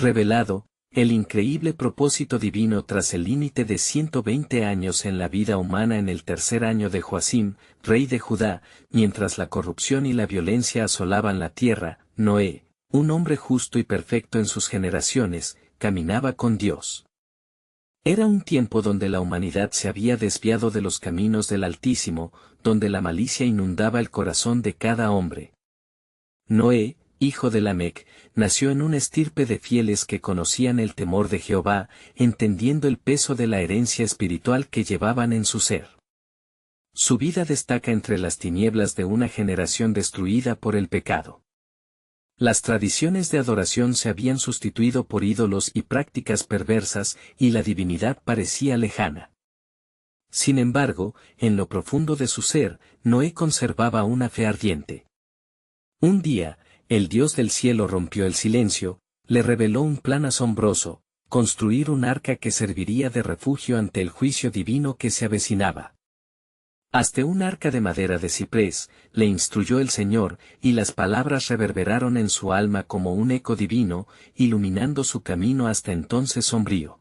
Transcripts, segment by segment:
revelado, el increíble propósito divino tras el límite de 120 años en la vida humana en el tercer año de Joacim, rey de Judá, mientras la corrupción y la violencia asolaban la tierra, Noé, un hombre justo y perfecto en sus generaciones, caminaba con Dios. Era un tiempo donde la humanidad se había desviado de los caminos del Altísimo, donde la malicia inundaba el corazón de cada hombre. Noé, hijo de Lamec, nació en una estirpe de fieles que conocían el temor de Jehová, entendiendo el peso de la herencia espiritual que llevaban en su ser. Su vida destaca entre las tinieblas de una generación destruida por el pecado. Las tradiciones de adoración se habían sustituido por ídolos y prácticas perversas, y la divinidad parecía lejana. Sin embargo, en lo profundo de su ser, Noé conservaba una fe ardiente. Un día, el Dios del cielo rompió el silencio, le reveló un plan asombroso: construir un arca que serviría de refugio ante el juicio divino que se avecinaba. «Hazte un arca de madera de ciprés», le instruyó el Señor, y las palabras reverberaron en su alma como un eco divino, iluminando su camino hasta entonces sombrío.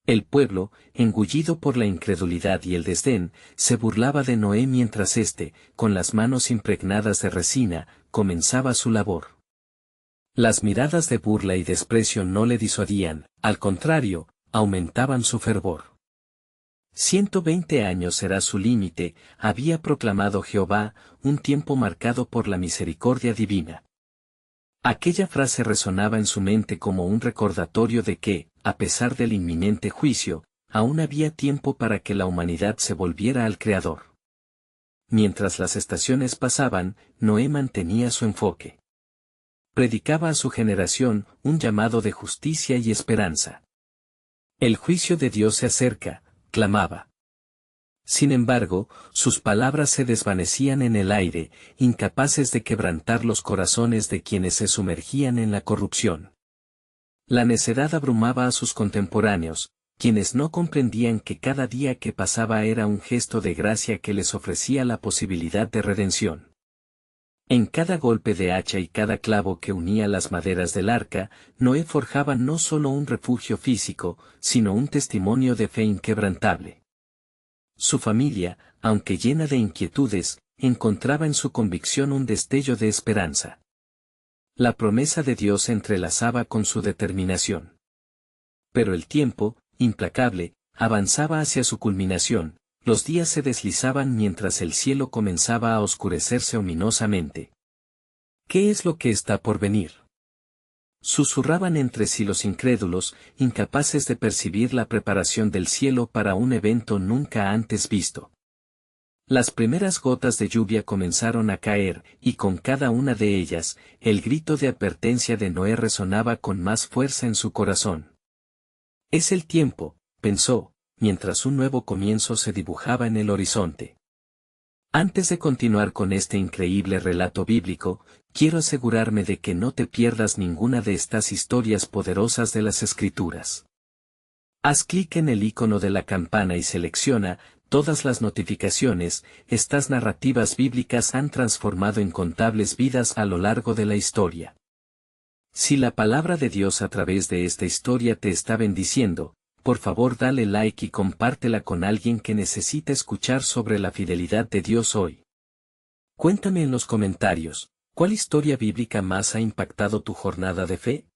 El pueblo, engullido por la incredulidad y el desdén, se burlaba de Noé mientras éste, con las manos impregnadas de resina, comenzaba su labor. Las miradas de burla y desprecio no le disuadían, al contrario, aumentaban su fervor. 120 años será su límite, había proclamado Jehová, un tiempo marcado por la misericordia divina. Aquella frase resonaba en su mente como un recordatorio de que, a pesar del inminente juicio, aún había tiempo para que la humanidad se volviera al Creador. Mientras las estaciones pasaban, Noé mantenía su enfoque. Predicaba a su generación un llamado de justicia y esperanza. El juicio de Dios se acerca, clamaba. Sin embargo, sus palabras se desvanecían en el aire, incapaces de quebrantar los corazones de quienes se sumergían en la corrupción. La necedad abrumaba a sus contemporáneos, quienes no comprendían que cada día que pasaba era un gesto de gracia que les ofrecía la posibilidad de redención. En cada golpe de hacha y cada clavo que unía las maderas del arca, Noé forjaba no solo un refugio físico, sino un testimonio de fe inquebrantable. Su familia, aunque llena de inquietudes, encontraba en su convicción un destello de esperanza. La promesa de Dios se entrelazaba con su determinación. Pero el tiempo, implacable, avanzaba hacia su culminación. Los días se deslizaban mientras el cielo comenzaba a oscurecerse ominosamente. ¿Qué es lo que está por venir?, susurraban entre sí los incrédulos, incapaces de percibir la preparación del cielo para un evento nunca antes visto. Las primeras gotas de lluvia comenzaron a caer, y con cada una de ellas, el grito de advertencia de Noé resonaba con más fuerza en su corazón. Es el tiempo, pensó, mientras un nuevo comienzo se dibujaba en el horizonte. Antes de continuar con este increíble relato bíblico, quiero asegurarme de que no te pierdas ninguna de estas historias poderosas de las Escrituras. Haz clic en el icono de la campana y selecciona todas las notificaciones. Estas narrativas bíblicas han transformado incontables vidas a lo largo de la historia. Si la palabra de Dios a través de esta historia te está bendiciendo, por favor dale like y compártela con alguien que necesita escuchar sobre la fidelidad de Dios hoy. Cuéntame en los comentarios, ¿cuál historia bíblica más ha impactado tu jornada de fe?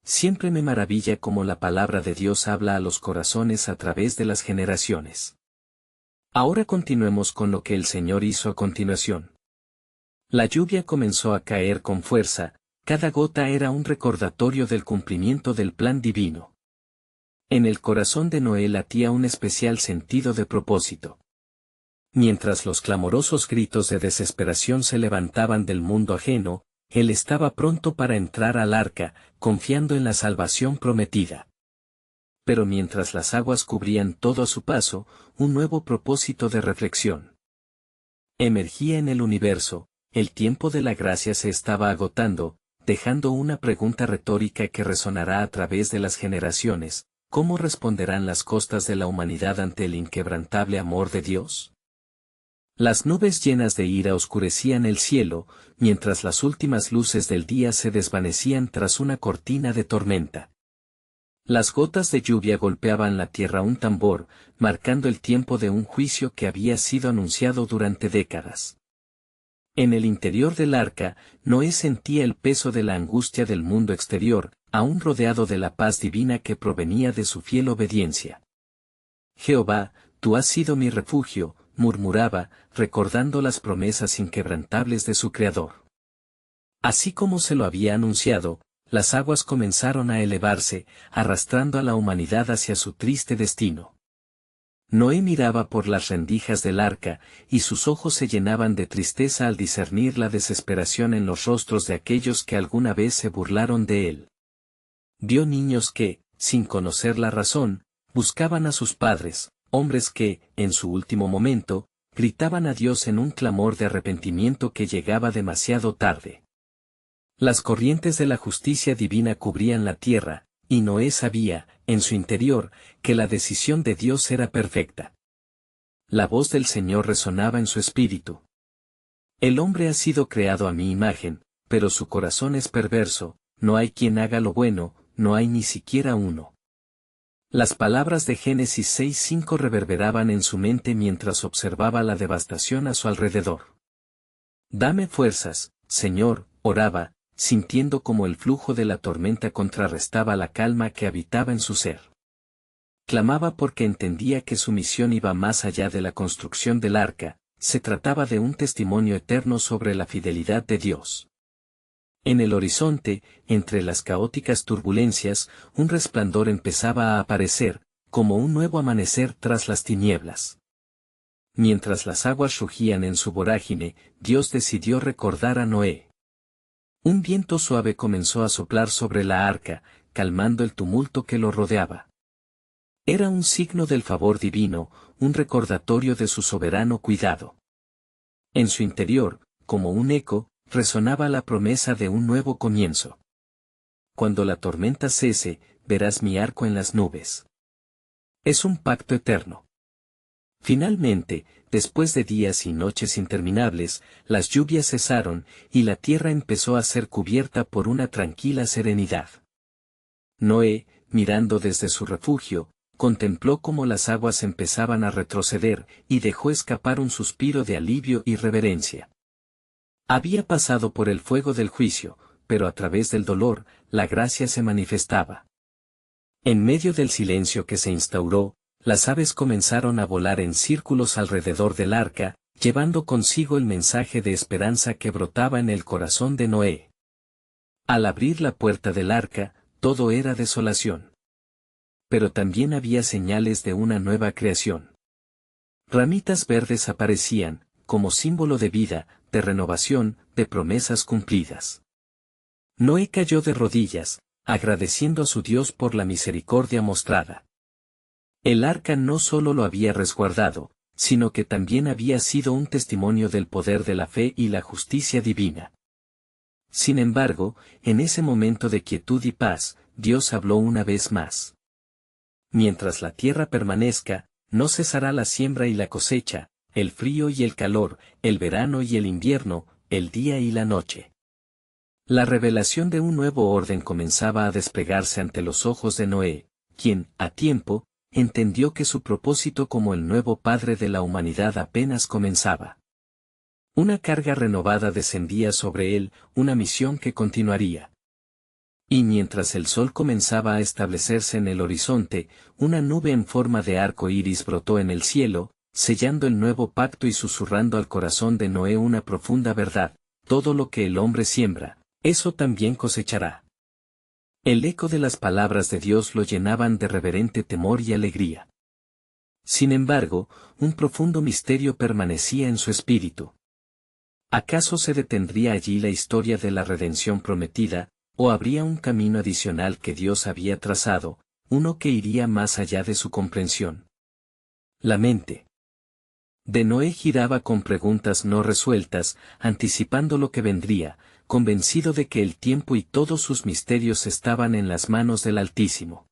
Siempre me maravilla cómo la palabra de Dios habla a los corazones a través de las generaciones. Ahora continuemos con lo que el Señor hizo a continuación. La lluvia comenzó a caer con fuerza, cada gota era un recordatorio del cumplimiento del plan divino. En el corazón de Noé latía un especial sentido de propósito. Mientras los clamorosos gritos de desesperación se levantaban del mundo ajeno, él estaba pronto para entrar al arca, confiando en la salvación prometida. Pero mientras las aguas cubrían todo a su paso, un nuevo propósito de reflexión emergía en el universo. El tiempo de la gracia se estaba agotando, dejando una pregunta retórica que resonará a través de las generaciones: ¿cómo responderán las costas de la humanidad ante el inquebrantable amor de Dios? Las nubes llenas de ira oscurecían el cielo, mientras las últimas luces del día se desvanecían tras una cortina de tormenta. Las gotas de lluvia golpeaban la tierra un tambor, marcando el tiempo de un juicio que había sido anunciado durante décadas. En el interior del arca, Noé sentía el peso de la angustia del mundo exterior, aún rodeado de la paz divina que provenía de su fiel obediencia. Jehová, tú has sido mi refugio, murmuraba, recordando las promesas inquebrantables de su Creador. Así como se lo había anunciado, las aguas comenzaron a elevarse, arrastrando a la humanidad hacia su triste destino. Noé miraba por las rendijas del arca, y sus ojos se llenaban de tristeza al discernir la desesperación en los rostros de aquellos que alguna vez se burlaron de él. Vio niños que, sin conocer la razón, buscaban a sus padres, hombres que, en su último momento, gritaban a Dios en un clamor de arrepentimiento que llegaba demasiado tarde. Las corrientes de la justicia divina cubrían la tierra, y Noé sabía, en su interior, que la decisión de Dios era perfecta. La voz del Señor resonaba en su espíritu. El hombre ha sido creado a mi imagen, pero su corazón es perverso, no hay quien haga lo bueno, no hay ni siquiera uno. Las palabras de Génesis 6:5 reverberaban en su mente mientras observaba la devastación a su alrededor. Dame fuerzas, Señor, oraba, sintiendo como el flujo de la tormenta contrarrestaba la calma que habitaba en su ser. Clamaba porque entendía que su misión iba más allá de la construcción del arca, se trataba de un testimonio eterno sobre la fidelidad de Dios. En el horizonte, entre las caóticas turbulencias, un resplandor empezaba a aparecer, como un nuevo amanecer tras las tinieblas. Mientras las aguas rugían en su vorágine, Dios decidió recordar a Noé. Un viento suave comenzó a soplar sobre la arca, calmando el tumulto que lo rodeaba. Era un signo del favor divino, un recordatorio de su soberano cuidado. En su interior, como un eco, resonaba la promesa de un nuevo comienzo. Cuando la tormenta cese, verás mi arco en las nubes. Es un pacto eterno. Finalmente, después de días y noches interminables, las lluvias cesaron, y la tierra empezó a ser cubierta por una tranquila serenidad. Noé, mirando desde su refugio, contempló cómo las aguas empezaban a retroceder, y dejó escapar un suspiro de alivio y reverencia. Había pasado por el fuego del juicio, pero a través del dolor, la gracia se manifestaba. En medio del silencio que se instauró, las aves comenzaron a volar en círculos alrededor del arca, llevando consigo el mensaje de esperanza que brotaba en el corazón de Noé. Al abrir la puerta del arca, todo era desolación. Pero también había señales de una nueva creación. Ramitas verdes aparecían, como símbolo de vida, de renovación, de promesas cumplidas. Noé cayó de rodillas, agradeciendo a su Dios por la misericordia mostrada. El arca no solo lo había resguardado, sino que también había sido un testimonio del poder de la fe y la justicia divina. Sin embargo, en ese momento de quietud y paz, Dios habló una vez más. Mientras la tierra permanezca, no cesará la siembra y la cosecha, el frío y el calor, el verano y el invierno, el día y la noche. La revelación de un nuevo orden comenzaba a desplegarse ante los ojos de Noé, quien, a tiempo, entendió que su propósito como el nuevo padre de la humanidad apenas comenzaba. Una carga renovada descendía sobre él, una misión que continuaría. Y mientras el sol comenzaba a establecerse en el horizonte, una nube en forma de arco iris brotó en el cielo, sellando el nuevo pacto y susurrando al corazón de Noé una profunda verdad: todo lo que el hombre siembra, eso también cosechará. El eco de las palabras de Dios lo llenaban de reverente temor y alegría. Sin embargo, un profundo misterio permanecía en su espíritu. ¿Acaso se detendría allí la historia de la redención prometida, o habría un camino adicional que Dios había trazado, uno que iría más allá de su comprensión? La mente de Noé giraba con preguntas no resueltas, anticipando lo que vendría, convencido de que el tiempo y todos sus misterios estaban en las manos del Altísimo.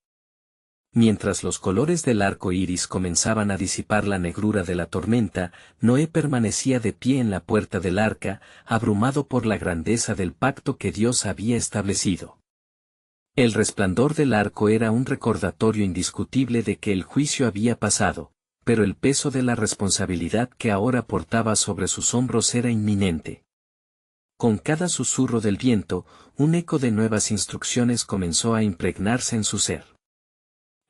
Mientras los colores del arco iris comenzaban a disipar la negrura de la tormenta, Noé permanecía de pie en la puerta del arca, abrumado por la grandeza del pacto que Dios había establecido. El resplandor del arco era un recordatorio indiscutible de que el juicio había pasado, pero el peso de la responsabilidad que ahora portaba sobre sus hombros era inminente. Con cada susurro del viento, un eco de nuevas instrucciones comenzó a impregnarse en su ser.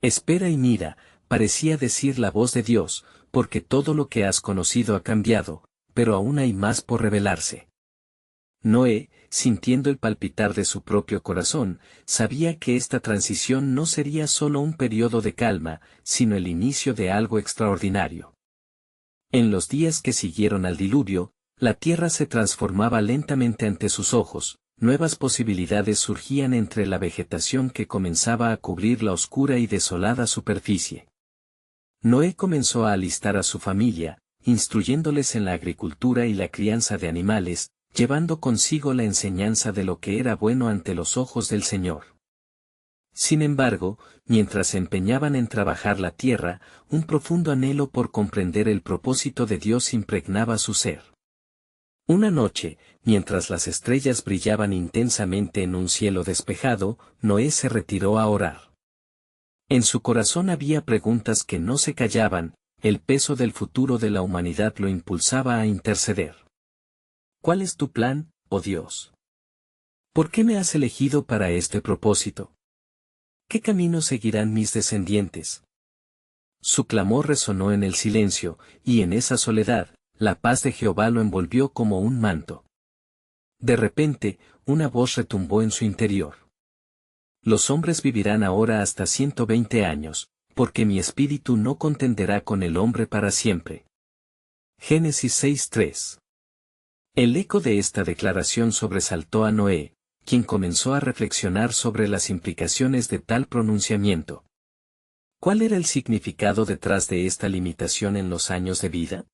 Espera y mira, parecía decir la voz de Dios, porque todo lo que has conocido ha cambiado, pero aún hay más por revelarse. Noé, sintiendo el palpitar de su propio corazón, sabía que esta transición no sería solo un periodo de calma, sino el inicio de algo extraordinario. En los días que siguieron al diluvio, la tierra se transformaba lentamente ante sus ojos, nuevas posibilidades surgían entre la vegetación que comenzaba a cubrir la oscura y desolada superficie. Noé comenzó a alistar a su familia, instruyéndoles en la agricultura y la crianza de animales, llevando consigo la enseñanza de lo que era bueno ante los ojos del Señor. Sin embargo, mientras se empeñaban en trabajar la tierra, un profundo anhelo por comprender el propósito de Dios impregnaba su ser. Una noche, mientras las estrellas brillaban intensamente en un cielo despejado, Noé se retiró a orar. En su corazón había preguntas que no se callaban, el peso del futuro de la humanidad lo impulsaba a interceder. ¿Cuál es tu plan, oh Dios? ¿Por qué me has elegido para este propósito? ¿Qué camino seguirán mis descendientes? Su clamor resonó en el silencio, y en esa soledad, la paz de Jehová lo envolvió como un manto. De repente, una voz retumbó en su interior. Los hombres vivirán ahora hasta 120 años, porque mi espíritu no contenderá con el hombre para siempre. Génesis 6:3. El eco de esta declaración sobresaltó a Noé, quien comenzó a reflexionar sobre las implicaciones de tal pronunciamiento. ¿Cuál era el significado detrás de esta limitación en los años de vida?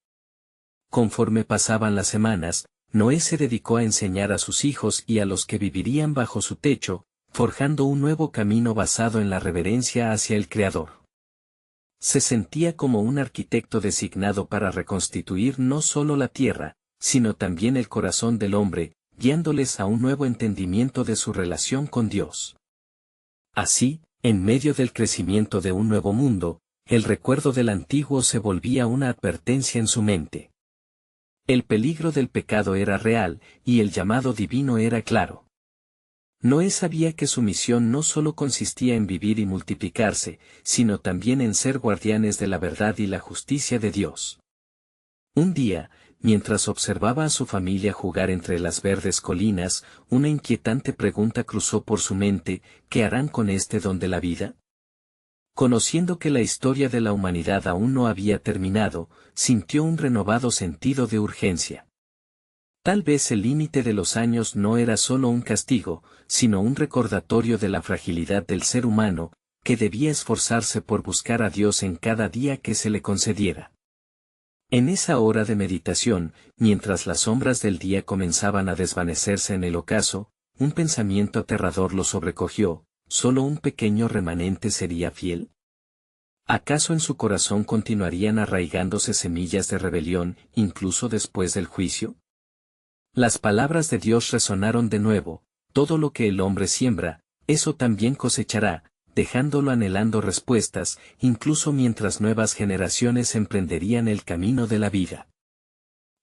Conforme pasaban las semanas, Noé se dedicó a enseñar a sus hijos y a los que vivirían bajo su techo, forjando un nuevo camino basado en la reverencia hacia el Creador. Se sentía como un arquitecto designado para reconstituir no solo la tierra, sino también el corazón del hombre, guiándoles a un nuevo entendimiento de su relación con Dios. Así, en medio del crecimiento de un nuevo mundo, el recuerdo del antiguo se volvía una advertencia en su mente. El peligro del pecado era real, y el llamado divino era claro. Noé sabía que su misión no solo consistía en vivir y multiplicarse, sino también en ser guardianes de la verdad y la justicia de Dios. Un día, mientras observaba a su familia jugar entre las verdes colinas, una inquietante pregunta cruzó por su mente: ¿qué harán con este don de la vida? Conociendo que la historia de la humanidad aún no había terminado, sintió un renovado sentido de urgencia. Tal vez el límite de los años no era solo un castigo, sino un recordatorio de la fragilidad del ser humano, que debía esforzarse por buscar a Dios en cada día que se le concediera. En esa hora de meditación, mientras las sombras del día comenzaban a desvanecerse en el ocaso, un pensamiento aterrador lo sobrecogió: ¿solo un pequeño remanente sería fiel? ¿Acaso en su corazón continuarían arraigándose semillas de rebelión, incluso después del juicio? Las palabras de Dios resonaron de nuevo: todo lo que el hombre siembra, eso también cosechará, dejándolo anhelando respuestas, incluso mientras nuevas generaciones emprenderían el camino de la vida.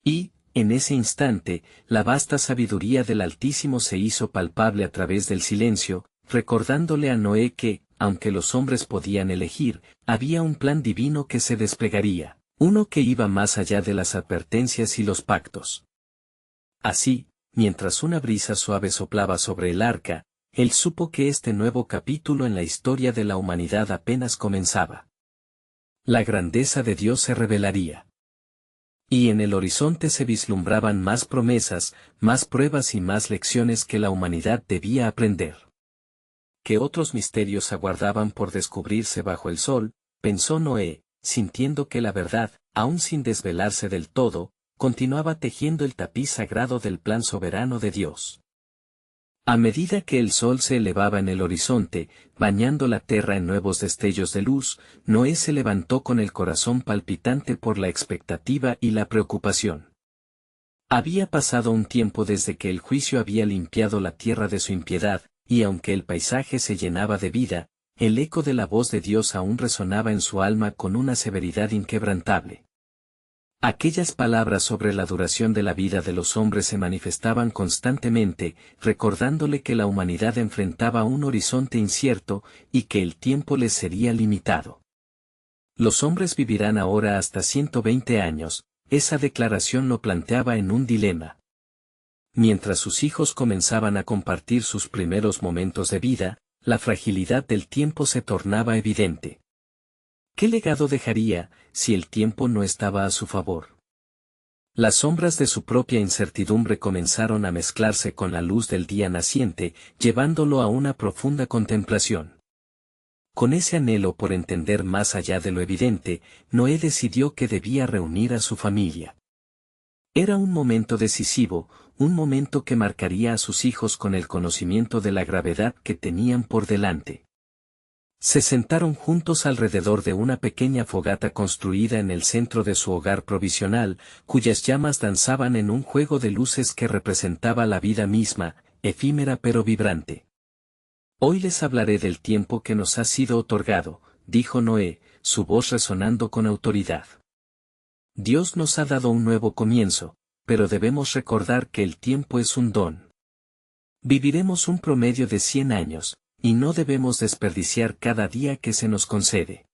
Y, en ese instante, la vasta sabiduría del Altísimo se hizo palpable a través del silencio, recordándole a Noé que, aunque los hombres podían elegir, había un plan divino que se desplegaría, uno que iba más allá de las advertencias y los pactos. Así, mientras una brisa suave soplaba sobre el arca, él supo que este nuevo capítulo en la historia de la humanidad apenas comenzaba. La grandeza de Dios se revelaría. Y en el horizonte se vislumbraban más promesas, más pruebas y más lecciones que la humanidad debía aprender. ¿Qué otros misterios aguardaban por descubrirse bajo el sol?, pensó Noé, sintiendo que la verdad, aún sin desvelarse del todo, continuaba tejiendo el tapiz sagrado del plan soberano de Dios. A medida que el sol se elevaba en el horizonte, bañando la tierra en nuevos destellos de luz, Noé se levantó con el corazón palpitante por la expectativa y la preocupación. Había pasado un tiempo desde que el juicio había limpiado la tierra de su impiedad, y aunque el paisaje se llenaba de vida, el eco de la voz de Dios aún resonaba en su alma con una severidad inquebrantable. Aquellas palabras sobre la duración de la vida de los hombres se manifestaban constantemente, recordándole que la humanidad enfrentaba un horizonte incierto y que el tiempo les sería limitado. Los hombres vivirán ahora hasta 120 años, esa declaración lo planteaba en un dilema. Mientras sus hijos comenzaban a compartir sus primeros momentos de vida, la fragilidad del tiempo se tornaba evidente. ¿Qué legado dejaría, si el tiempo no estaba a su favor? Las sombras de su propia incertidumbre comenzaron a mezclarse con la luz del día naciente, llevándolo a una profunda contemplación. Con ese anhelo por entender más allá de lo evidente, Noé decidió que debía reunir a su familia. Era un momento decisivo, un momento que marcaría a sus hijos con el conocimiento de la gravedad que tenían por delante. Se sentaron juntos alrededor de una pequeña fogata construida en el centro de su hogar provisional, cuyas llamas danzaban en un juego de luces que representaba la vida misma, efímera pero vibrante. Hoy les hablaré del tiempo que nos ha sido otorgado, dijo Noé, su voz resonando con autoridad. Dios nos ha dado un nuevo comienzo, pero debemos recordar que el tiempo es un don. Viviremos un promedio de 100 años, y no debemos desperdiciar cada día que se nos concede.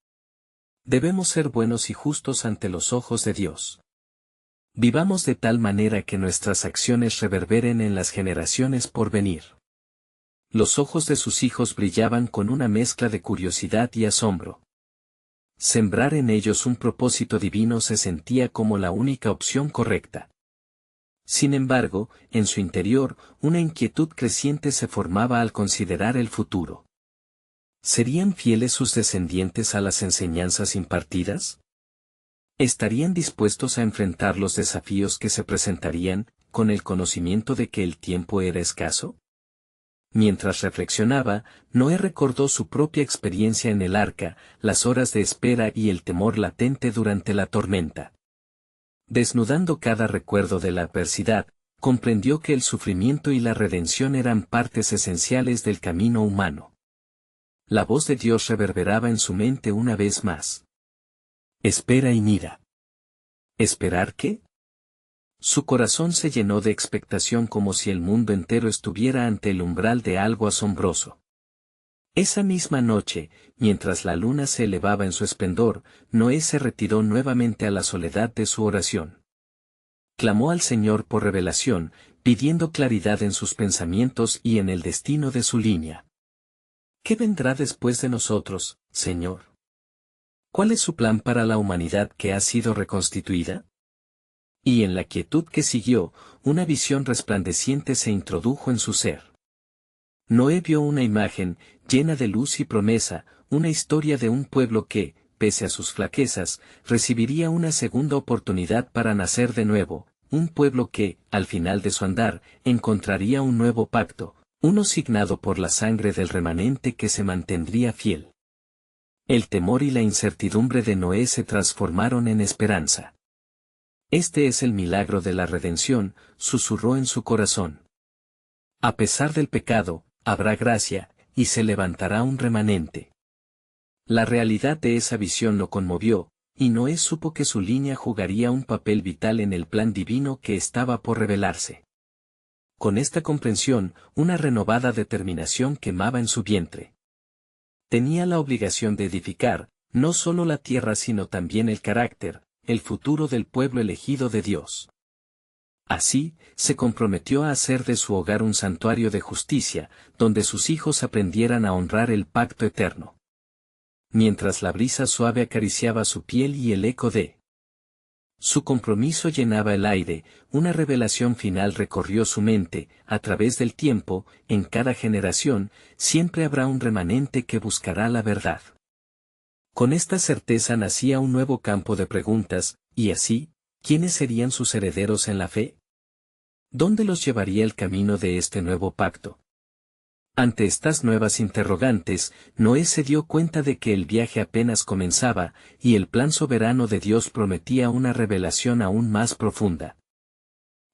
Debemos ser buenos y justos ante los ojos de Dios. Vivamos de tal manera que nuestras acciones reverberen en las generaciones por venir. Los ojos de sus hijos brillaban con una mezcla de curiosidad y asombro. Sembrar en ellos un propósito divino se sentía como la única opción correcta. Sin embargo, en su interior, una inquietud creciente se formaba al considerar el futuro. ¿Serían fieles sus descendientes a las enseñanzas impartidas? ¿Estarían dispuestos a enfrentar los desafíos que se presentarían, con el conocimiento de que el tiempo era escaso? Mientras reflexionaba, Noé recordó su propia experiencia en el arca, las horas de espera y el temor latente durante la tormenta. Desnudando cada recuerdo de la adversidad, comprendió que el sufrimiento y la redención eran partes esenciales del camino humano. La voz de Dios reverberaba en su mente una vez más. Espera y mira. ¿Esperar qué? Su corazón se llenó de expectación como si el mundo entero estuviera ante el umbral de algo asombroso. Esa misma noche, mientras la luna se elevaba en su esplendor, Noé se retiró nuevamente a la soledad de su oración. Clamó al Señor por revelación, pidiendo claridad en sus pensamientos y en el destino de su línea. ¿Qué vendrá después de nosotros, Señor? ¿Cuál es su plan para la humanidad que ha sido reconstituida? Y en la quietud que siguió, una visión resplandeciente se introdujo en su ser. Noé vio una imagen, llena de luz y promesa, una historia de un pueblo que, pese a sus flaquezas, recibiría una segunda oportunidad para nacer de nuevo, un pueblo que, al final de su andar, encontraría un nuevo pacto, uno signado por la sangre del remanente que se mantendría fiel. El temor y la incertidumbre de Noé se transformaron en esperanza. Este es el milagro de la redención, susurró en su corazón. A pesar del pecado, habrá gracia, y se levantará un remanente. La realidad de esa visión lo conmovió, y Noé supo que su línea jugaría un papel vital en el plan divino que estaba por revelarse. Con esta comprensión, una renovada determinación quemaba en su vientre. Tenía la obligación de edificar, no solo la tierra sino también el carácter, el futuro del pueblo elegido de Dios. Así, se comprometió a hacer de su hogar un santuario de justicia, donde sus hijos aprendieran a honrar el pacto eterno. Mientras la brisa suave acariciaba su piel y el eco de su compromiso llenaba el aire, una revelación final recorrió su mente, a través del tiempo, en cada generación, siempre habrá un remanente que buscará la verdad. Con esta certeza nacía un nuevo campo de preguntas, y así, ¿quiénes serían sus herederos en la fe? ¿Dónde los llevaría el camino de este nuevo pacto? Ante estas nuevas interrogantes, Noé se dio cuenta de que el viaje apenas comenzaba, y el plan soberano de Dios prometía una revelación aún más profunda.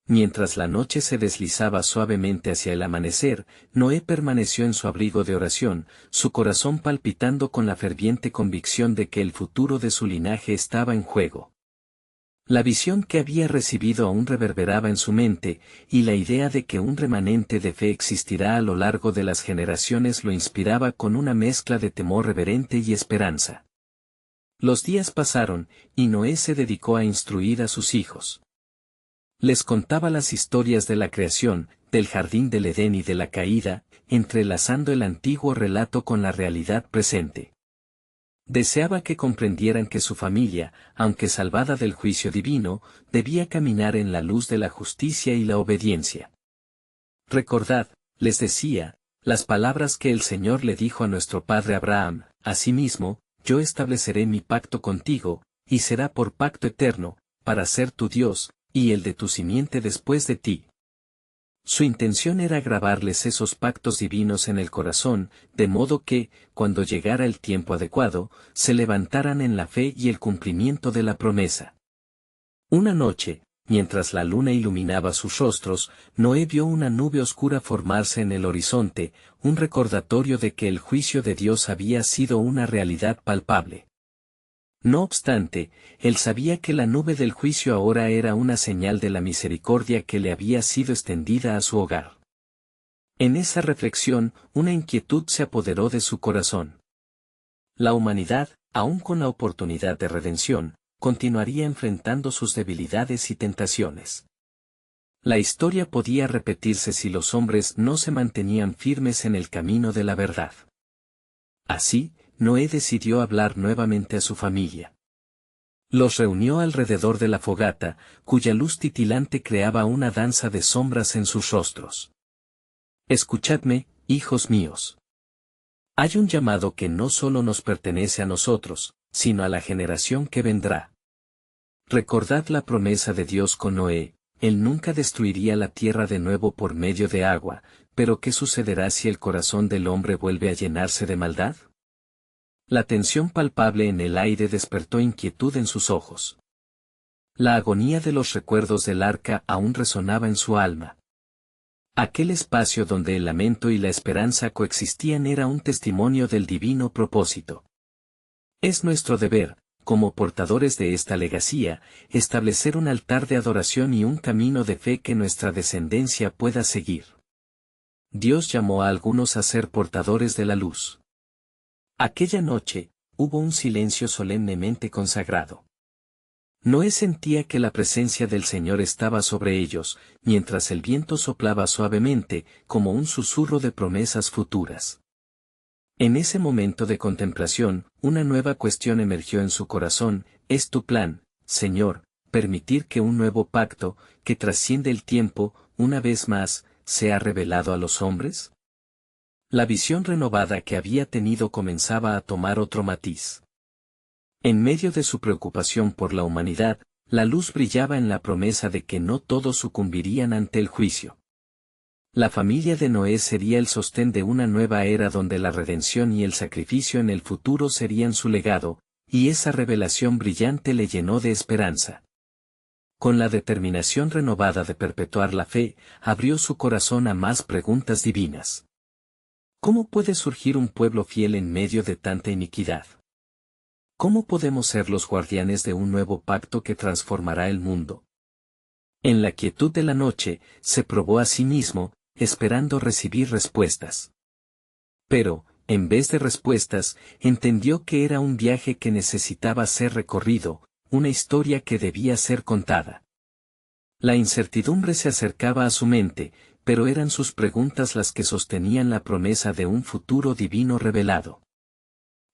Mientras la noche se deslizaba suavemente hacia el amanecer, Noé permaneció en su abrigo de oración, su corazón palpitando con la ferviente convicción de que el futuro de su linaje estaba en juego. La visión que había recibido aún reverberaba en su mente, y la idea de que un remanente de fe existirá a lo largo de las generaciones lo inspiraba con una mezcla de temor reverente y esperanza. Los días pasaron, y Noé se dedicó a instruir a sus hijos. Les contaba las historias de la creación, del jardín del Edén y de la caída, entrelazando el antiguo relato con la realidad presente. Deseaba que comprendieran que su familia, aunque salvada del juicio divino, debía caminar en la luz de la justicia y la obediencia. Recordad, les decía, las palabras que el Señor le dijo a nuestro padre Abraham: asimismo, yo estableceré mi pacto contigo, y será por pacto eterno, para ser tu Dios, y el de tu simiente después de ti. Su intención era grabarles esos pactos divinos en el corazón, de modo que, cuando llegara el tiempo adecuado, se levantaran en la fe y el cumplimiento de la promesa. Una noche, mientras la luna iluminaba sus rostros, Noé vio una nube oscura formarse en el horizonte, un recordatorio de que el juicio de Dios había sido una realidad palpable. No obstante, él sabía que la nube del juicio ahora era una señal de la misericordia que le había sido extendida a su hogar. En esa reflexión, una inquietud se apoderó de su corazón. La humanidad, aun con la oportunidad de redención, continuaría enfrentando sus debilidades y tentaciones. La historia podía repetirse si los hombres no se mantenían firmes en el camino de la verdad. Así, Noé decidió hablar nuevamente a su familia. Los reunió alrededor de la fogata, cuya luz titilante creaba una danza de sombras en sus rostros. Escuchadme, hijos míos. Hay un llamado que no solo nos pertenece a nosotros, sino a la generación que vendrá. Recordad la promesa de Dios con Noé: Él nunca destruiría la tierra de nuevo por medio de agua, pero ¿qué sucederá si el corazón del hombre vuelve a llenarse de maldad? La tensión palpable en el aire despertó inquietud en sus ojos. La agonía de los recuerdos del arca aún resonaba en su alma. Aquel espacio donde el lamento y la esperanza coexistían era un testimonio del divino propósito. Es nuestro deber, como portadores de esta legacía, establecer un altar de adoración y un camino de fe que nuestra descendencia pueda seguir. Dios llamó a algunos a ser portadores de la luz. Aquella noche, hubo un silencio solemnemente consagrado. Noé sentía que la presencia del Señor estaba sobre ellos, mientras el viento soplaba suavemente, como un susurro de promesas futuras. En ese momento de contemplación, una nueva cuestión emergió en su corazón: ¿es tu plan, Señor, permitir que un nuevo pacto, que trasciende el tiempo, una vez más, sea revelado a los hombres? La visión renovada que había tenido comenzaba a tomar otro matiz. En medio de su preocupación por la humanidad, la luz brillaba en la promesa de que no todos sucumbirían ante el juicio. La familia de Noé sería el sostén de una nueva era donde la redención y el sacrificio en el futuro serían su legado, y esa revelación brillante le llenó de esperanza. Con la determinación renovada de perpetuar la fe, abrió su corazón a más preguntas divinas. ¿Cómo puede surgir un pueblo fiel en medio de tanta iniquidad? ¿Cómo podemos ser los guardianes de un nuevo pacto que transformará el mundo? En la quietud de la noche, se probó a sí mismo, esperando recibir respuestas. Pero, en vez de respuestas, entendió que era un viaje que necesitaba ser recorrido, una historia que debía ser contada. La incertidumbre se acercaba a su mente, pero eran sus preguntas las que sostenían la promesa de un futuro divino revelado.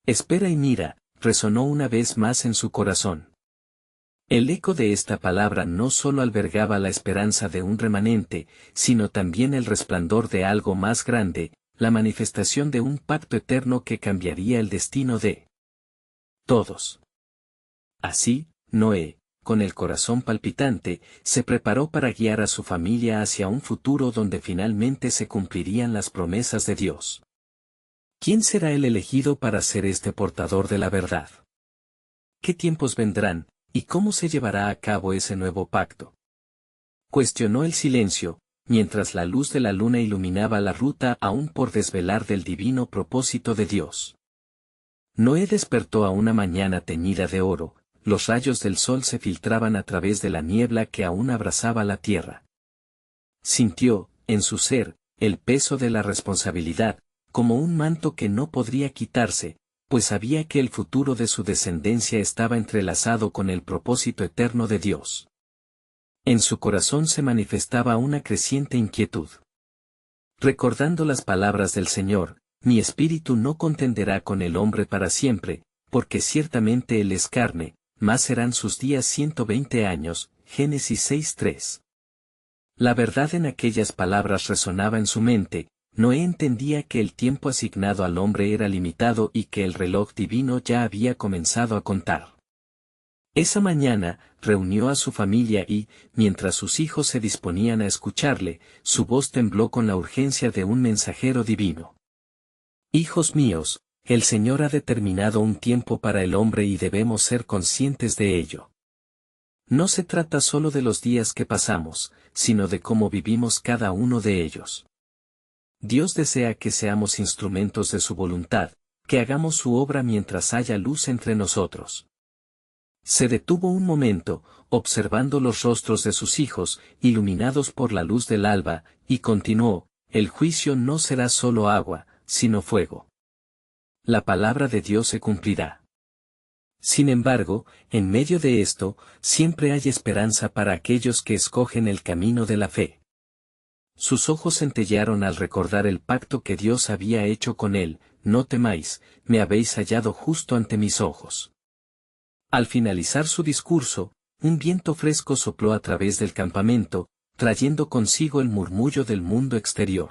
Espera y mira, resonó una vez más en su corazón. El eco de esta palabra no solo albergaba la esperanza de un remanente, sino también el resplandor de algo más grande, la manifestación de un pacto eterno que cambiaría el destino de todos. Así, Noé, con el corazón palpitante, se preparó para guiar a su familia hacia un futuro donde finalmente se cumplirían las promesas de Dios. ¿Quién será el elegido para ser este portador de la verdad? ¿Qué tiempos vendrán, y cómo se llevará a cabo ese nuevo pacto? Cuestionó el silencio, mientras la luz de la luna iluminaba la ruta aún por desvelar del divino propósito de Dios. Noé despertó a una mañana teñida de oro, los rayos del sol se filtraban a través de la niebla que aún abrazaba la tierra. Sintió, en su ser, el peso de la responsabilidad, como un manto que no podría quitarse, pues sabía que el futuro de su descendencia estaba entrelazado con el propósito eterno de Dios. En su corazón se manifestaba una creciente inquietud. Recordando las palabras del Señor, mi espíritu no contenderá con el hombre para siempre, porque ciertamente él es carne, más serán sus días 120 años, Génesis 6:3. La verdad en aquellas palabras resonaba en su mente. Noé entendía que el tiempo asignado al hombre era limitado y que el reloj divino ya había comenzado a contar. Esa mañana, reunió a su familia y, mientras sus hijos se disponían a escucharle, su voz tembló con la urgencia de un mensajero divino. Hijos míos, el Señor ha determinado un tiempo para el hombre y debemos ser conscientes de ello. No se trata solo de los días que pasamos, sino de cómo vivimos cada uno de ellos. Dios desea que seamos instrumentos de su voluntad, que hagamos su obra mientras haya luz entre nosotros. Se detuvo un momento, observando los rostros de sus hijos, iluminados por la luz del alba, y continuó, el juicio no será solo agua, sino fuego. La palabra de Dios se cumplirá. Sin embargo, en medio de esto, siempre hay esperanza para aquellos que escogen el camino de la fe. Sus ojos centellearon al recordar el pacto que Dios había hecho con él, no temáis, me habéis hallado justo ante mis ojos. Al finalizar su discurso, un viento fresco sopló a través del campamento, trayendo consigo el murmullo del mundo exterior.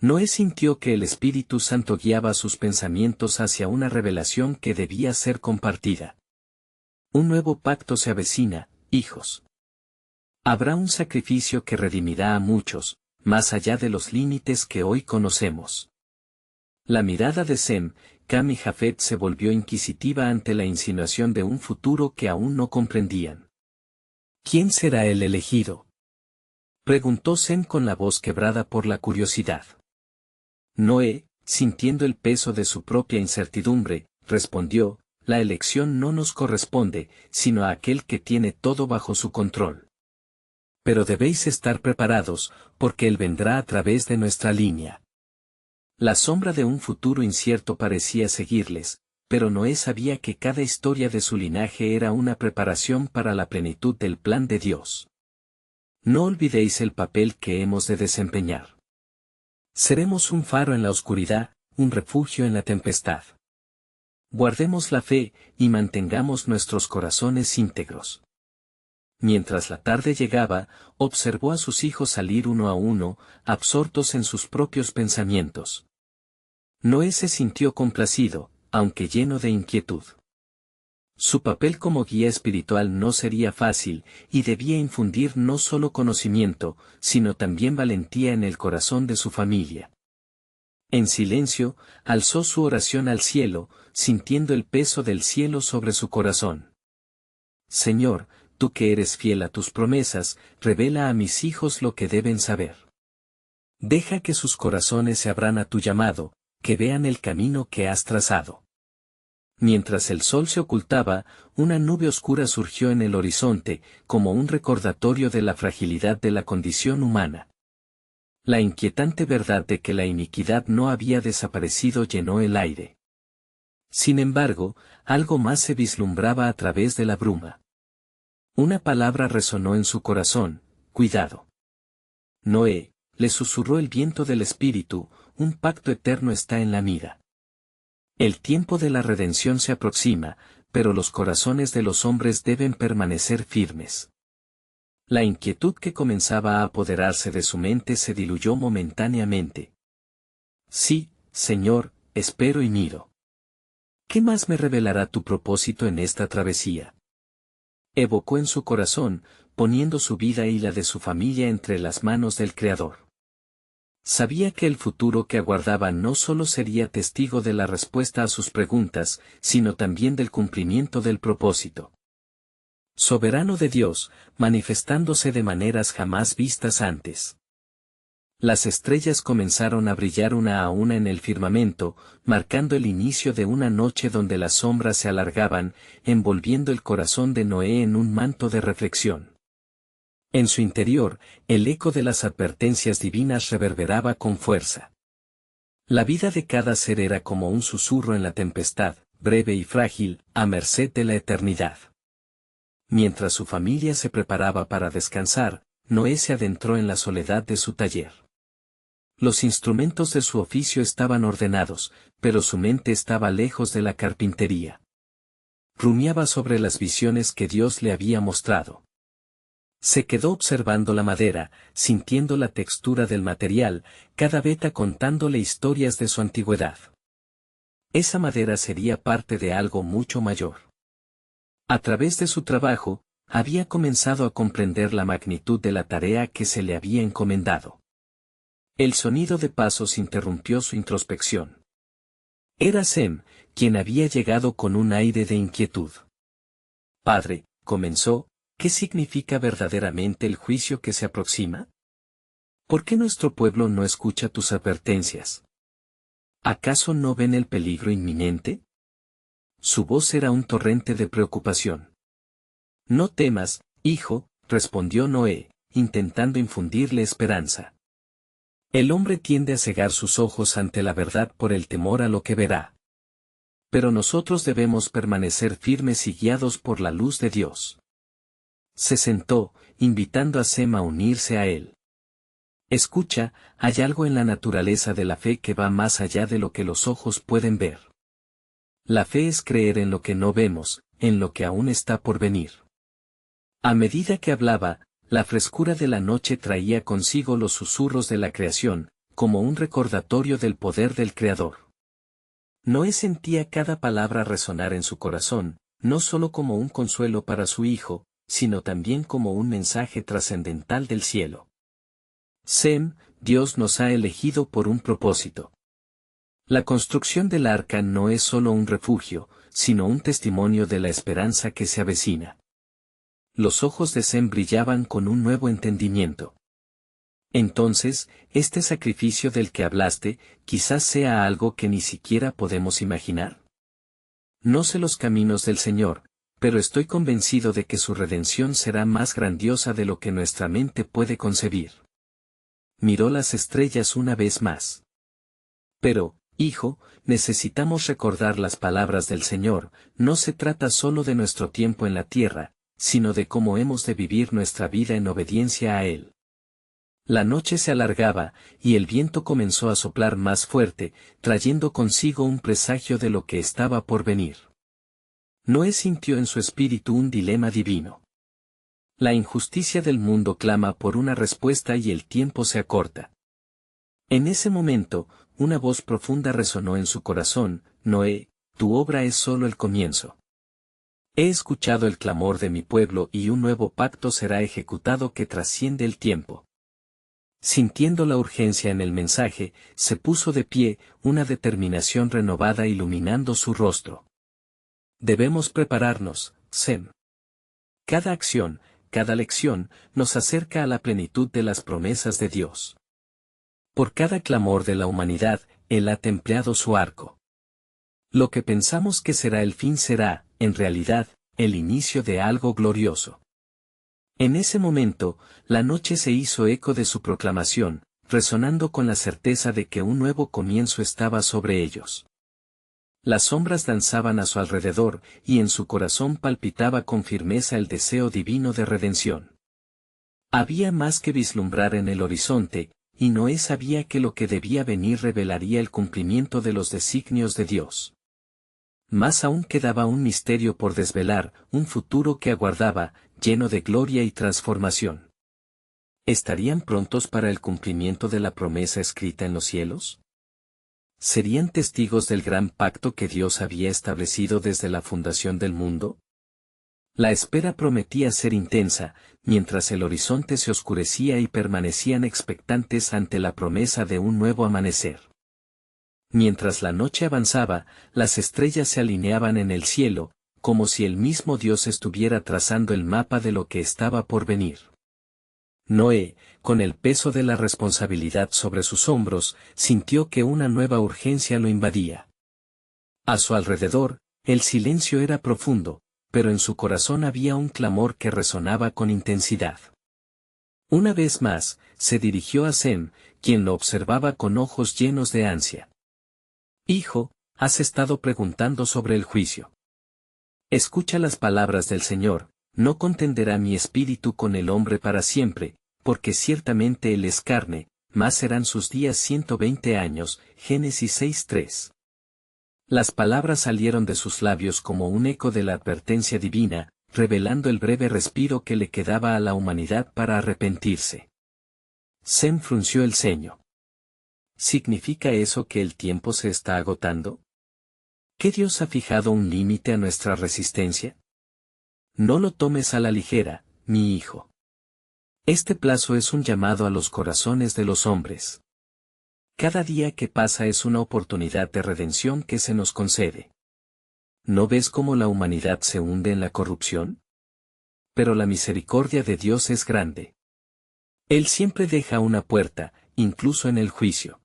Noé sintió que el Espíritu Santo guiaba sus pensamientos hacia una revelación que debía ser compartida. Un nuevo pacto se avecina, hijos. Habrá un sacrificio que redimirá a muchos, más allá de los límites que hoy conocemos. La mirada de Sem, Cam y Jafet se volvió inquisitiva ante la insinuación de un futuro que aún no comprendían. ¿Quién será el elegido?, preguntó Sem con la voz quebrada por la curiosidad. Noé, sintiendo el peso de su propia incertidumbre, respondió, la elección no nos corresponde, sino a aquel que tiene todo bajo su control. Pero debéis estar preparados, porque él vendrá a través de nuestra línea. La sombra de un futuro incierto parecía seguirles, pero Noé sabía que cada historia de su linaje era una preparación para la plenitud del plan de Dios. No olvidéis el papel que hemos de desempeñar. Seremos un faro en la oscuridad, un refugio en la tempestad. Guardemos la fe, y mantengamos nuestros corazones íntegros. Mientras la tarde llegaba, observó a sus hijos salir uno a uno, absortos en sus propios pensamientos. Noé se sintió complacido, aunque lleno de inquietud. Su papel como guía espiritual no sería fácil, y debía infundir no solo conocimiento, sino también valentía en el corazón de su familia. En silencio, alzó su oración al cielo, sintiendo el peso del cielo sobre su corazón. Señor, tú que eres fiel a tus promesas, revela a mis hijos lo que deben saber. Deja que sus corazones se abran a tu llamado, que vean el camino que has trazado. Mientras el sol se ocultaba, una nube oscura surgió en el horizonte, como un recordatorio de la fragilidad de la condición humana. La inquietante verdad de que la iniquidad no había desaparecido llenó el aire. Sin embargo, algo más se vislumbraba a través de la bruma. Una palabra resonó en su corazón, cuidado. Noé, le susurró el viento del espíritu, un pacto eterno está en la mira. El tiempo de la redención se aproxima, pero los corazones de los hombres deben permanecer firmes. La inquietud que comenzaba a apoderarse de su mente se diluyó momentáneamente. Sí, Señor, espero y miro. ¿Qué más me revelará tu propósito en esta travesía? Evocó en su corazón, poniendo su vida y la de su familia entre las manos del Creador. Sabía que el futuro que aguardaba no solo sería testigo de la respuesta a sus preguntas, sino también del cumplimiento del propósito soberano de Dios, manifestándose de maneras jamás vistas antes. Las estrellas comenzaron a brillar una a una en el firmamento, marcando el inicio de una noche donde las sombras se alargaban, envolviendo el corazón de Noé en un manto de reflexión. En su interior, el eco de las advertencias divinas reverberaba con fuerza. La vida de cada ser era como un susurro en la tempestad, breve y frágil, a merced de la eternidad. Mientras su familia se preparaba para descansar, Noé se adentró en la soledad de su taller. Los instrumentos de su oficio estaban ordenados, pero su mente estaba lejos de la carpintería. Rumiaba sobre las visiones que Dios le había mostrado. Se quedó observando la madera, sintiendo la textura del material, cada veta contándole historias de su antigüedad. Esa madera sería parte de algo mucho mayor. A través de su trabajo, había comenzado a comprender la magnitud de la tarea que se le había encomendado. El sonido de pasos interrumpió su introspección. Era Sem, quien había llegado con un aire de inquietud. Padre, comenzó, ¿qué significa verdaderamente el juicio que se aproxima? ¿Por qué nuestro pueblo no escucha tus advertencias? ¿Acaso no ven el peligro inminente? Su voz era un torrente de preocupación. No temas, hijo, respondió Noé, intentando infundirle esperanza. El hombre tiende a cegar sus ojos ante la verdad por el temor a lo que verá. Pero nosotros debemos permanecer firmes y guiados por la luz de Dios. Se sentó, invitando a Sem a unirse a él. Escucha, hay algo en la naturaleza de la fe que va más allá de lo que los ojos pueden ver. La fe es creer en lo que no vemos, en lo que aún está por venir. A medida que hablaba, la frescura de la noche traía consigo los susurros de la creación, como un recordatorio del poder del Creador. Noé sentía cada palabra resonar en su corazón, no solo como un consuelo para su hijo, sino también como un mensaje trascendental del cielo. Sem, Dios nos ha elegido por un propósito. La construcción del arca no es solo un refugio, sino un testimonio de la esperanza que se avecina. Los ojos de Sem brillaban con un nuevo entendimiento. Entonces, este sacrificio del que hablaste, quizás sea algo que ni siquiera podemos imaginar. No sé los caminos del Señor, pero estoy convencido de que su redención será más grandiosa de lo que nuestra mente puede concebir. Miró las estrellas una vez más. Pero, hijo, necesitamos recordar las palabras del Señor, no se trata solo de nuestro tiempo en la tierra, sino de cómo hemos de vivir nuestra vida en obediencia a Él. La noche se alargaba, y el viento comenzó a soplar más fuerte, trayendo consigo un presagio de lo que estaba por venir. Noé sintió en su espíritu un dilema divino. La injusticia del mundo clama por una respuesta y el tiempo se acorta. En ese momento, una voz profunda resonó en su corazón: Noé, tu obra es solo el comienzo. He escuchado el clamor de mi pueblo y un nuevo pacto será ejecutado que trasciende el tiempo. Sintiendo la urgencia en el mensaje, se puso de pie, una determinación renovada iluminando su rostro. Debemos prepararnos, Sem. Cada acción, cada lección, nos acerca a la plenitud de las promesas de Dios. Por cada clamor de la humanidad, Él ha templeado su arco. Lo que pensamos que será el fin será, en realidad, el inicio de algo glorioso. En ese momento, la noche se hizo eco de su proclamación, resonando con la certeza de que un nuevo comienzo estaba sobre ellos. Las sombras danzaban a su alrededor, y en su corazón palpitaba con firmeza el deseo divino de redención. Había más que vislumbrar en el horizonte, y Noé sabía que lo que debía venir revelaría el cumplimiento de los designios de Dios. Más aún quedaba un misterio por desvelar, un futuro que aguardaba, lleno de gloria y transformación. ¿Estarían prontos para el cumplimiento de la promesa escrita en los cielos? ¿Serían testigos del gran pacto que Dios había establecido desde la fundación del mundo? La espera prometía ser intensa, mientras el horizonte se oscurecía y permanecían expectantes ante la promesa de un nuevo amanecer. Mientras la noche avanzaba, las estrellas se alineaban en el cielo, como si el mismo Dios estuviera trazando el mapa de lo que estaba por venir. Noé, con el peso de la responsabilidad sobre sus hombros, sintió que una nueva urgencia lo invadía. A su alrededor, el silencio era profundo, pero en su corazón había un clamor que resonaba con intensidad. Una vez más, se dirigió a Sem, quien lo observaba con ojos llenos de ansia. Hijo, has estado preguntando sobre el juicio. Escucha las palabras del Señor, no contenderá mi espíritu con el hombre para siempre, porque ciertamente él es carne, más serán sus días 120 años, Génesis 6:3. Las palabras salieron de sus labios como un eco de la advertencia divina, revelando el breve respiro que le quedaba a la humanidad para arrepentirse. Sem frunció el ceño. ¿Significa eso que el tiempo se está agotando? ¿Que Dios ha fijado un límite a nuestra resistencia? No lo tomes a la ligera, mi hijo. Este plazo es un llamado a los corazones de los hombres. Cada día que pasa es una oportunidad de redención que se nos concede. ¿No ves cómo la humanidad se hunde en la corrupción? Pero la misericordia de Dios es grande. Él siempre deja una puerta, incluso en el juicio.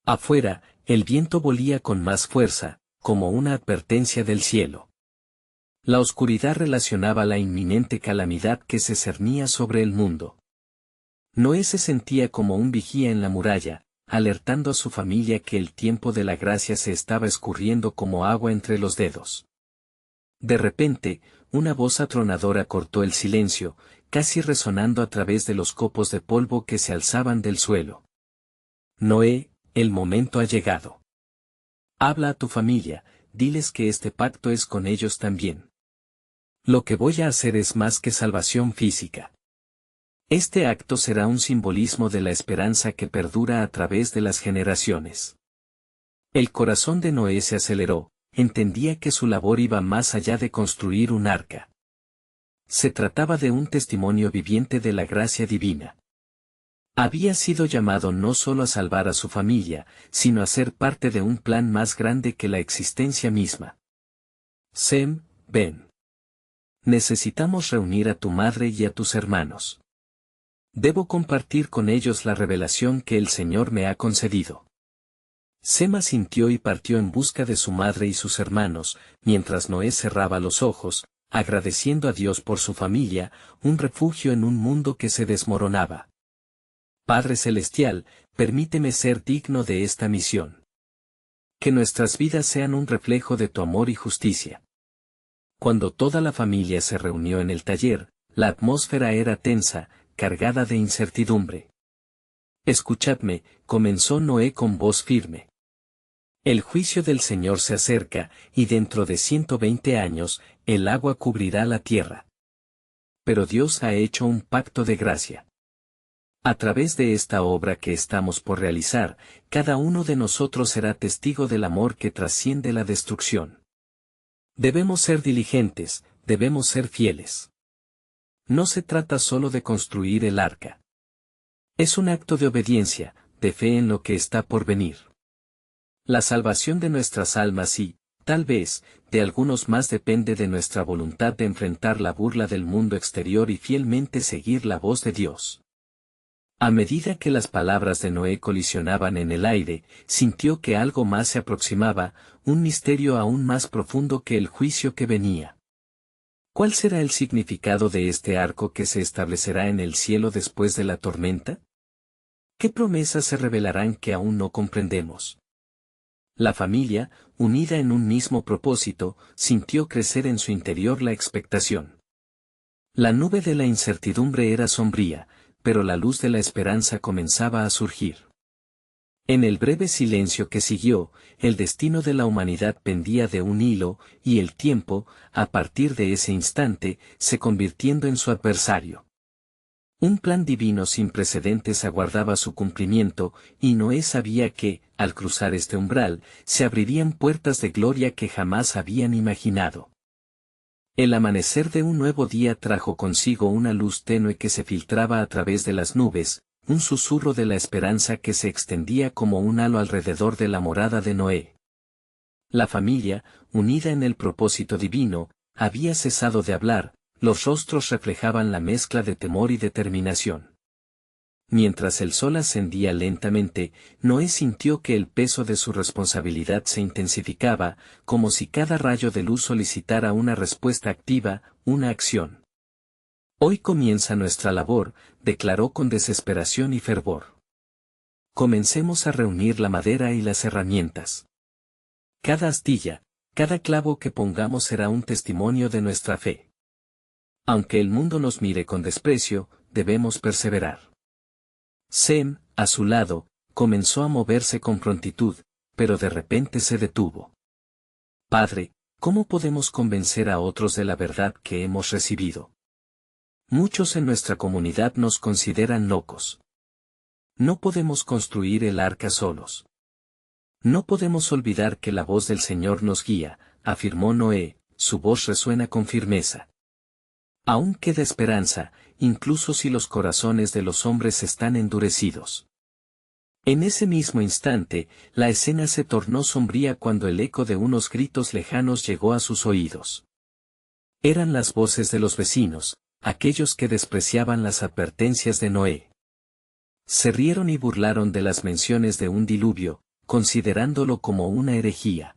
Afuera, el viento volía con más fuerza, como una advertencia del cielo. La oscuridad relacionaba la inminente calamidad que se cernía sobre el mundo. Noé se sentía como un vigía en la muralla, alertando a su familia que el tiempo de la gracia se estaba escurriendo como agua entre los dedos. De repente, una voz atronadora cortó el silencio, casi resonando a través de los copos de polvo que se alzaban del suelo. Noé, el momento ha llegado. Habla a tu familia, diles que este pacto es con ellos también. Lo que voy a hacer es más que salvación física. Este acto será un simbolismo de la esperanza que perdura a través de las generaciones. El corazón de Noé se aceleró, entendía que su labor iba más allá de construir un arca. Se trataba de un testimonio viviente de la gracia divina. Había sido llamado no solo a salvar a su familia, sino a ser parte de un plan más grande que la existencia misma. Sem, ven. Necesitamos reunir a tu madre y a tus hermanos. Debo compartir con ellos la revelación que el Señor me ha concedido. Sem asintió y partió en busca de su madre y sus hermanos, mientras Noé cerraba los ojos, agradeciendo a Dios por su familia, un refugio en un mundo que se desmoronaba. Padre Celestial, permíteme ser digno de esta misión. Que nuestras vidas sean un reflejo de tu amor y justicia. Cuando toda la familia se reunió en el taller, la atmósfera era tensa, cargada de incertidumbre. Escuchadme, comenzó Noé con voz firme. El juicio del Señor se acerca, y dentro de 120 años, el agua cubrirá la tierra. Pero Dios ha hecho un pacto de gracia. A través de esta obra que estamos por realizar, cada uno de nosotros será testigo del amor que trasciende la destrucción. Debemos ser diligentes, debemos ser fieles. No se trata solo de construir el arca. Es un acto de obediencia, de fe en lo que está por venir. La salvación de nuestras almas y, tal vez, de algunos más depende de nuestra voluntad de enfrentar la burla del mundo exterior y fielmente seguir la voz de Dios. A medida que las palabras de Noé colisionaban en el aire, sintió que algo más se aproximaba, un misterio aún más profundo que el juicio que venía. ¿Cuál será el significado de este arco que se establecerá en el cielo después de la tormenta? ¿Qué promesas se revelarán que aún no comprendemos? La familia, unida en un mismo propósito, sintió crecer en su interior la expectación. La nube de la incertidumbre era sombría, pero la luz de la esperanza comenzaba a surgir. En el breve silencio que siguió, el destino de la humanidad pendía de un hilo, y el tiempo, a partir de ese instante, se convirtiendo en su adversario. Un plan divino sin precedentes aguardaba su cumplimiento, y Noé sabía que, al cruzar este umbral, se abrirían puertas de gloria que jamás habían imaginado. El amanecer de un nuevo día trajo consigo una luz tenue que se filtraba a través de las nubes, un susurro de la esperanza que se extendía como un halo alrededor de la morada de Noé. La familia, unida en el propósito divino, había cesado de hablar, los rostros reflejaban la mezcla de temor y determinación. Mientras el sol ascendía lentamente, Noé sintió que el peso de su responsabilidad se intensificaba, como si cada rayo de luz solicitara una respuesta activa, una acción. Hoy comienza nuestra labor, declaró con desesperación y fervor. Comencemos a reunir la madera y las herramientas. Cada astilla, cada clavo que pongamos será un testimonio de nuestra fe. Aunque el mundo nos mire con desprecio, debemos perseverar. Sem, a su lado, comenzó a moverse con prontitud, pero de repente se detuvo. Padre, ¿cómo podemos convencer a otros de la verdad que hemos recibido? Muchos en nuestra comunidad nos consideran locos. No podemos construir el arca solos. No podemos olvidar que la voz del Señor nos guía, afirmó Noé, su voz resuena con firmeza. Aún queda esperanza, incluso si los corazones de los hombres están endurecidos. En ese mismo instante, la escena se tornó sombría cuando el eco de unos gritos lejanos llegó a sus oídos. Eran las voces de los vecinos, aquellos que despreciaban las advertencias de Noé. Se rieron y burlaron de las menciones de un diluvio, considerándolo como una herejía.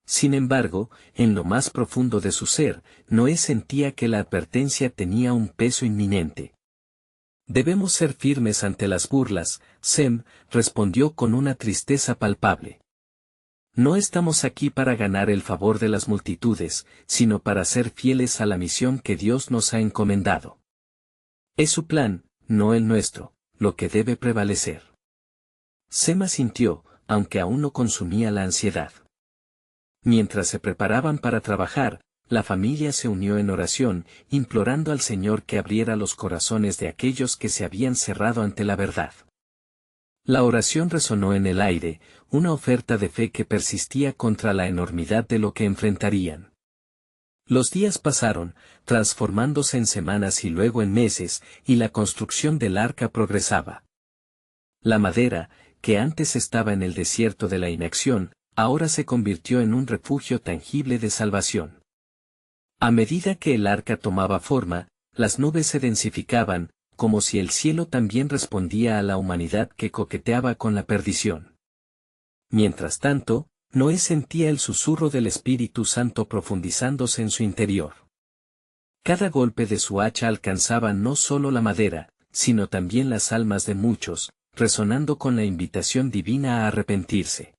Sin embargo, en lo más profundo de su ser, Noé sentía que la advertencia tenía un peso inminente. Debemos ser firmes ante las burlas, Sem, respondió con una tristeza palpable. No estamos aquí para ganar el favor de las multitudes, sino para ser fieles a la misión que Dios nos ha encomendado. Es su plan, no el nuestro, lo que debe prevalecer. Sem asintió, aunque aún no consumía la ansiedad. Mientras se preparaban para trabajar, la familia se unió en oración, implorando al Señor que abriera los corazones de aquellos que se habían cerrado ante la verdad. La oración resonó en el aire, una oferta de fe que persistía contra la enormidad de lo que enfrentarían. Los días pasaron, transformándose en semanas y luego en meses, y la construcción del arca progresaba. La madera, que antes estaba en el desierto de la inacción, ahora se convirtió en un refugio tangible de salvación. A medida que el arca tomaba forma, las nubes se densificaban, como si el cielo también respondía a la humanidad que coqueteaba con la perdición. Mientras tanto, Noé sentía el susurro del Espíritu Santo profundizándose en su interior. Cada golpe de su hacha alcanzaba no solo la madera, sino también las almas de muchos, resonando con la invitación divina a arrepentirse.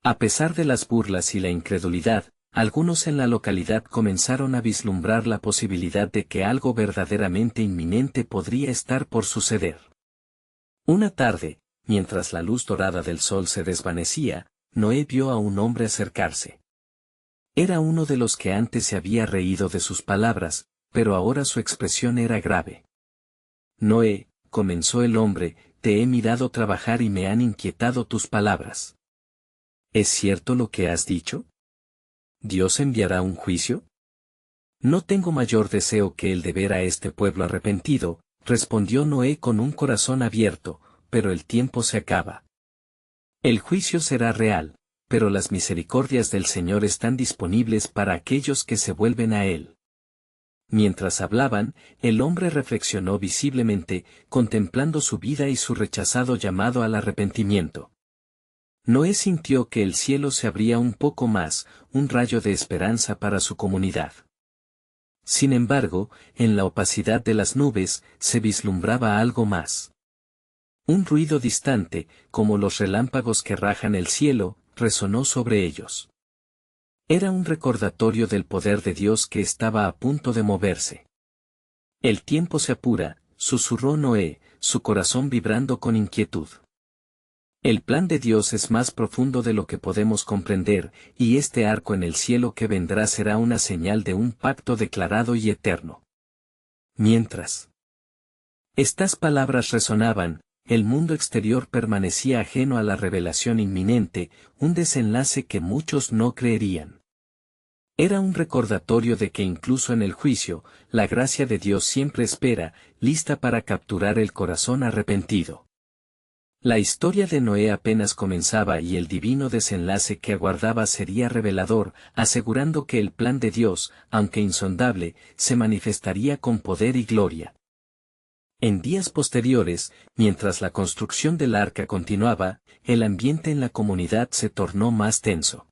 A pesar de las burlas y la incredulidad, algunos en la localidad comenzaron a vislumbrar la posibilidad de que algo verdaderamente inminente podría estar por suceder. Una tarde, mientras la luz dorada del sol se desvanecía, Noé vio a un hombre acercarse. Era uno de los que antes se había reído de sus palabras, pero ahora su expresión era grave. Noé, comenzó el hombre, te he mirado trabajar y me han inquietado tus palabras. ¿Es cierto lo que has dicho? ¿Dios enviará un juicio? No tengo mayor deseo que el de ver a este pueblo arrepentido, respondió Noé con un corazón abierto, pero el tiempo se acaba. El juicio será real, pero las misericordias del Señor están disponibles para aquellos que se vuelven a Él. Mientras hablaban, el hombre reflexionó visiblemente, contemplando su vida y su rechazado llamado al arrepentimiento. Noé sintió que el cielo se abría un poco más, un rayo de esperanza para su comunidad. Sin embargo, en la opacidad de las nubes, se vislumbraba algo más. Un ruido distante, como los relámpagos que rajan el cielo, resonó sobre ellos. Era un recordatorio del poder de Dios que estaba a punto de moverse. El tiempo se apura, susurró Noé, su corazón vibrando con inquietud. El plan de Dios es más profundo de lo que podemos comprender, y este arco en el cielo que vendrá será una señal de un pacto declarado y eterno. Mientras estas palabras resonaban, el mundo exterior permanecía ajeno a la revelación inminente, un desenlace que muchos no creerían. Era un recordatorio de que incluso en el juicio, la gracia de Dios siempre espera, lista para capturar el corazón arrepentido. La historia de Noé apenas comenzaba y el divino desenlace que aguardaba sería revelador, asegurando que el plan de Dios, aunque insondable, se manifestaría con poder y gloria. En días posteriores, mientras la construcción del arca continuaba, el ambiente en la comunidad se tornó más tenso.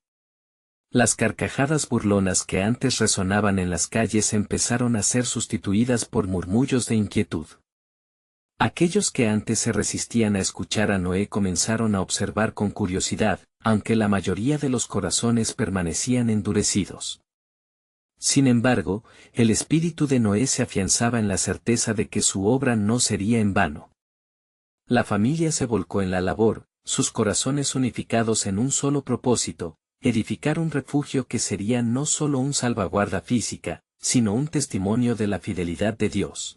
Las carcajadas burlonas que antes resonaban en las calles empezaron a ser sustituidas por murmullos de inquietud. Aquellos que antes se resistían a escuchar a Noé comenzaron a observar con curiosidad, aunque la mayoría de los corazones permanecían endurecidos. Sin embargo, el espíritu de Noé se afianzaba en la certeza de que su obra no sería en vano. La familia se volcó en la labor, sus corazones unificados en un solo propósito, edificar un refugio que sería no solo un salvaguarda física, sino un testimonio de la fidelidad de Dios.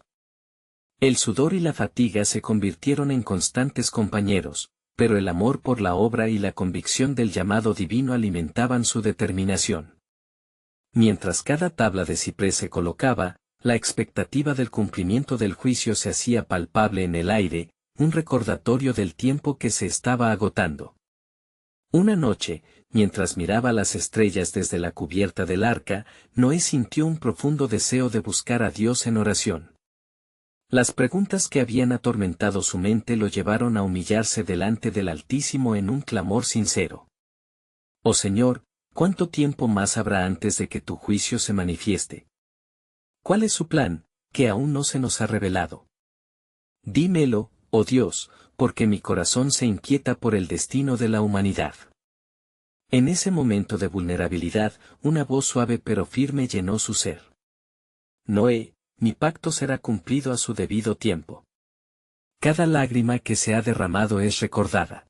El sudor y la fatiga se convirtieron en constantes compañeros, pero el amor por la obra y la convicción del llamado divino alimentaban su determinación. Mientras cada tabla de ciprés se colocaba, la expectativa del cumplimiento del juicio se hacía palpable en el aire, un recordatorio del tiempo que se estaba agotando. Una noche, mientras miraba las estrellas desde la cubierta del arca, Noé sintió un profundo deseo de buscar a Dios en oración. Las preguntas que habían atormentado su mente lo llevaron a humillarse delante del Altísimo en un clamor sincero. Oh Señor, ¿cuánto tiempo más habrá antes de que tu juicio se manifieste? ¿Cuál es su plan, que aún no se nos ha revelado? Dímelo, oh Dios, porque mi corazón se inquieta por el destino de la humanidad. En ese momento de vulnerabilidad, una voz suave pero firme llenó su ser. Noé, mi pacto será cumplido a su debido tiempo. Cada lágrima que se ha derramado es recordada.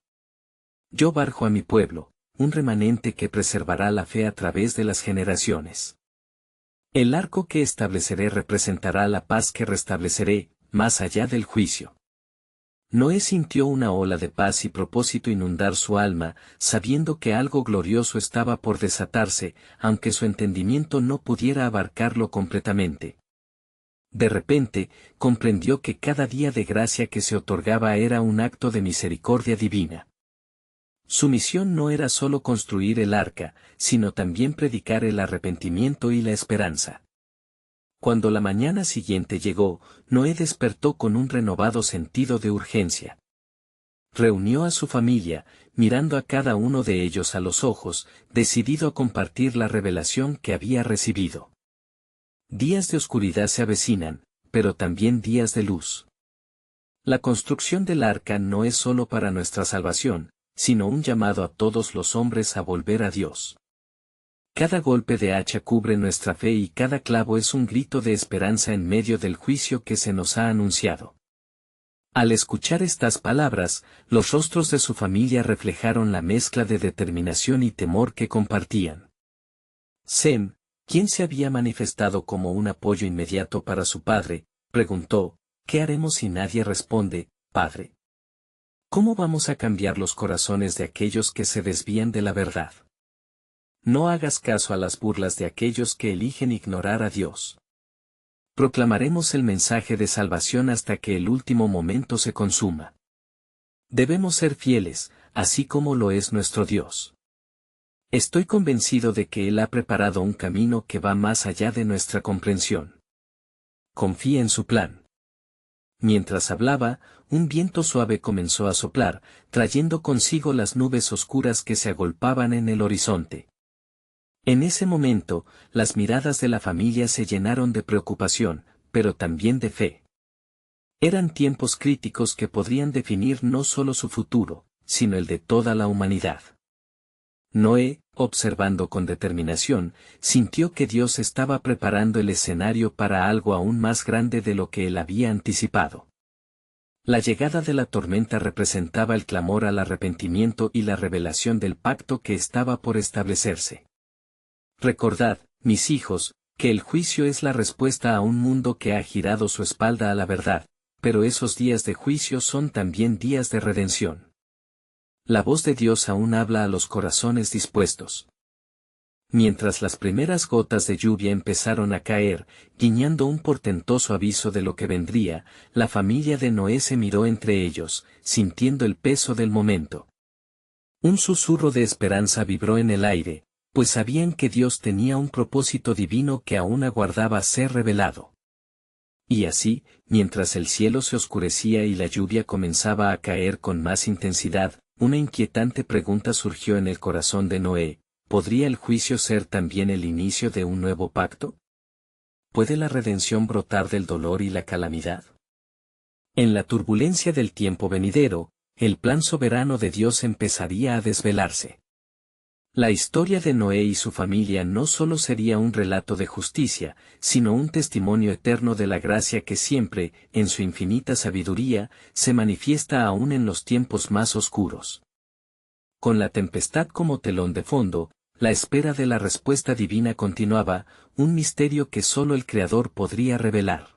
Yo barjo a mi pueblo, un remanente que preservará la fe a través de las generaciones. El arco que estableceré representará la paz que restableceré, más allá del juicio. Noé sintió una ola de paz y propósito inundar su alma, sabiendo que algo glorioso estaba por desatarse, aunque su entendimiento no pudiera abarcarlo completamente. De repente, comprendió que cada día de gracia que se otorgaba era un acto de misericordia divina. Su misión no era solo construir el arca, sino también predicar el arrepentimiento y la esperanza. Cuando la mañana siguiente llegó, Noé despertó con un renovado sentido de urgencia. Reunió a su familia, mirando a cada uno de ellos a los ojos, decidido a compartir la revelación que había recibido. Días de oscuridad se avecinan, pero también días de luz. La construcción del arca no es solo para nuestra salvación, sino un llamado a todos los hombres a volver a Dios. Cada golpe de hacha cubre nuestra fe y cada clavo es un grito de esperanza en medio del juicio que se nos ha anunciado. Al escuchar estas palabras, los rostros de su familia reflejaron la mezcla de determinación y temor que compartían. Sem, quien se había manifestado como un apoyo inmediato para su padre, preguntó, ¿qué haremos si nadie responde, Padre? ¿Cómo vamos a cambiar los corazones de aquellos que se desvían de la verdad? No hagas caso a las burlas de aquellos que eligen ignorar a Dios. Proclamaremos el mensaje de salvación hasta que el último momento se consuma. Debemos ser fieles, así como lo es nuestro Dios. Estoy convencido de que Él ha preparado un camino que va más allá de nuestra comprensión. Confía en su plan. Mientras hablaba, un viento suave comenzó a soplar, trayendo consigo las nubes oscuras que se agolpaban en el horizonte. En ese momento, las miradas de la familia se llenaron de preocupación, pero también de fe. Eran tiempos críticos que podrían definir no solo su futuro, sino el de toda la humanidad. Noé, observando con determinación, sintió que Dios estaba preparando el escenario para algo aún más grande de lo que él había anticipado. La llegada de la tormenta representaba el clamor al arrepentimiento y la revelación del pacto que estaba por establecerse. Recordad, mis hijos, que el juicio es la respuesta a un mundo que ha girado su espalda a la verdad, pero esos días de juicio son también días de redención. La voz de Dios aún habla a los corazones dispuestos. Mientras las primeras gotas de lluvia empezaron a caer, guiñando un portentoso aviso de lo que vendría, la familia de Noé se miró entre ellos, sintiendo el peso del momento. Un susurro de esperanza vibró en el aire, pues sabían que Dios tenía un propósito divino que aún aguardaba ser revelado. Y así, mientras el cielo se oscurecía y la lluvia comenzaba a caer con más intensidad, una inquietante pregunta surgió en el corazón de Noé: ¿podría el juicio ser también el inicio de un nuevo pacto? ¿Puede la redención brotar del dolor y la calamidad? En la turbulencia del tiempo venidero, el plan soberano de Dios empezaría a desvelarse. La historia de Noé y su familia no solo sería un relato de justicia, sino un testimonio eterno de la gracia que siempre, en su infinita sabiduría, se manifiesta aún en los tiempos más oscuros. Con la tempestad como telón de fondo, la espera de la respuesta divina continuaba, un misterio que solo el Creador podría revelar.